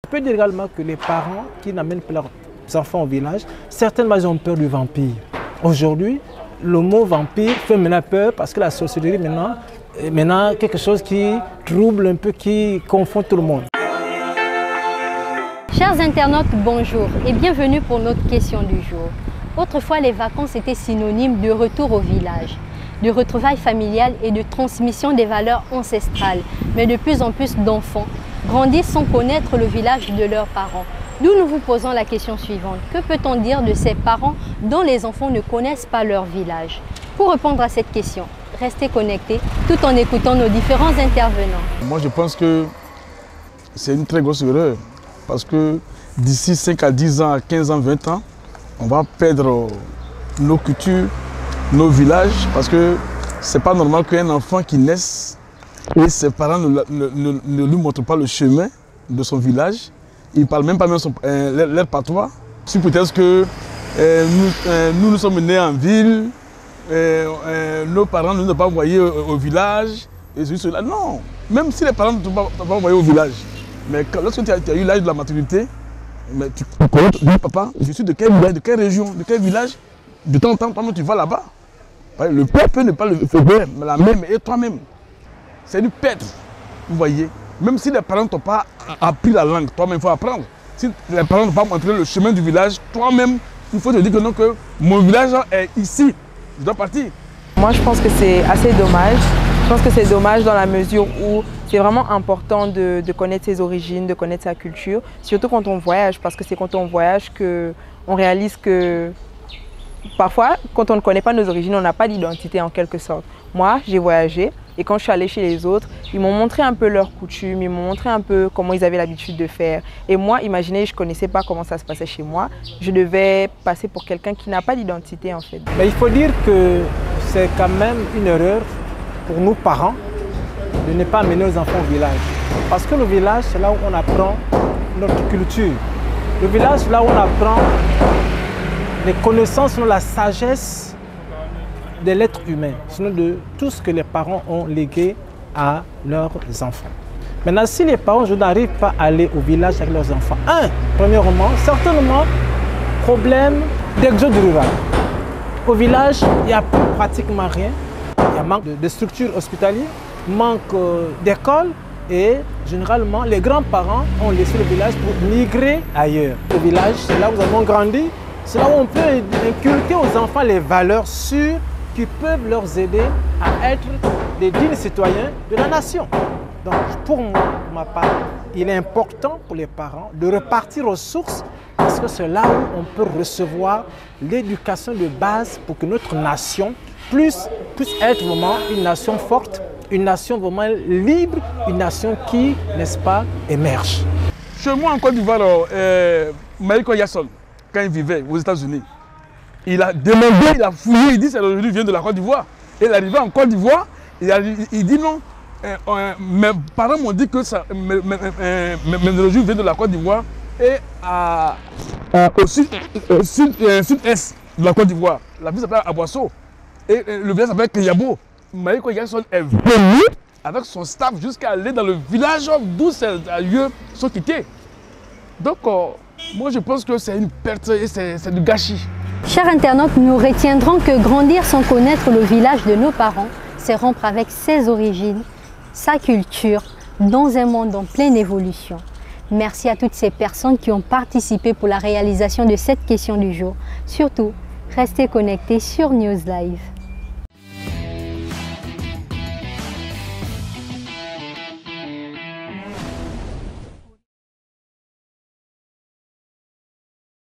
Je peux dire également que les parents qui n'amènent pas leurs enfants au village, certainement ils ont peur du vampire. Aujourd'hui, le mot vampire fait maintenant peur parce que la sorcellerie maintenant quelque chose qui trouble un peu, qui confond tout le monde. Chers internautes, bonjour et bienvenue pour notre question du jour. Autrefois, les vacances étaient synonymes de retour au village, de retrouvailles familiales et de transmission des valeurs ancestrales. Mais de plus en plus d'enfants grandissent sans connaître le village de leurs parents. D'où nous vous posons la question suivante. Que peut-on dire de ces parents dont les enfants ne connaissent pas leur village? Pour répondre à cette question, restez connectés tout en écoutant nos différents intervenants. Moi, je pense que c'est une très grosse erreur parce que d'ici 5 à 10 ans, à 15 ans, 20 ans, on va perdre nos cultures, nos villages parce que c'est pas normal qu'un enfant qui naisse et ses parents ne lui montrent pas le chemin de son village. Ils ne parlent même pas leur patois. Si peut-être que nous sommes nés en ville, nos parents ne nous ont pas envoyés au village, et cela. Non, même si les parents ne t'ont pas envoyé au village, mais lorsque tu as eu l'âge de la maturité, mais tu connais, tu dis, papa, je suis de quelle village, de quelle région, de quel village, de temps en temps, tu vas là-bas. Le père peut ne pas le faire, mais la mère et toi-même. C'est une perte, vous voyez. Même si les parents ne t'ont pas appris la langue, toi-même il faut apprendre. Si les parents n'ont pas montré le chemin du village, toi-même, il faut te dire que non, que mon village est ici, je dois partir. Moi je pense que c'est assez dommage. Je pense que c'est dommage dans la mesure où c'est vraiment important de connaître ses origines, de connaître sa culture, surtout quand on voyage, parce que c'est quand on voyage qu'on réalise que parfois, quand on ne connaît pas nos origines, on n'a pas d'identité en quelque sorte. Moi, j'ai voyagé et quand je suis allée chez les autres, ils m'ont montré un peu leurs coutumes, ils m'ont montré un peu comment ils avaient l'habitude de faire. Et moi, imaginez, je ne connaissais pas comment ça se passait chez moi. Je devais passer pour quelqu'un qui n'a pas d'identité en fait. Mais il faut dire que c'est quand même une erreur pour nous parents de ne pas amener nos enfants au village. Parce que le village, c'est là où on apprend notre culture. Le village, c'est là où on apprend les connaissances, la sagesse de l'être humain, sinon de tout ce que les parents ont légué à leurs enfants. Maintenant, si les parents n'arrivent pas à aller au village avec leurs enfants, premièrement, certainement, problème d'exode rural. Au village, il n'y a pratiquement rien. Il y a manque de structures hospitalières, manque d'écoles et généralement, les grands-parents ont laissé le village pour migrer ailleurs. Le village, c'est là où nous avons grandi, c'est là où on peut inculquer aux enfants les valeurs sûres qui peuvent leur aider à être des dignes citoyens de la nation. Donc pour moi, pour ma part, il est important pour les parents de repartir aux sources parce que c'est là où on peut recevoir l'éducation de base pour que notre nation puisse être vraiment une nation forte, une nation vraiment libre, une nation qui, n'est-ce pas, émerge. Chez moi en Côte d'Ivoire, Maïko Yasson, quand il vivait aux États-Unis, il a demandé, il a fouillé, il dit que l'origine vient de la Côte d'Ivoire. Et il est arrivé en Côte d'Ivoire, il dit non, mes parents m'ont dit que mes origines viennent de la Côte d'Ivoire et au sud-est de la Côte d'Ivoire. La ville s'appelle Aboisseau et le village s'appelle Kayabo. Maïko Yasson est venu avec son staff jusqu'à aller dans le village d'où ces lieux sont quittés. Donc, moi je pense que c'est une perte et c'est du gâchis. Chers internautes, nous retiendrons que grandir sans connaître le village de nos parents, c'est rompre avec ses origines, sa culture, dans un monde en pleine évolution. Merci à toutes ces personnes qui ont participé pour la réalisation de cette question du jour. Surtout, restez connectés sur News Live.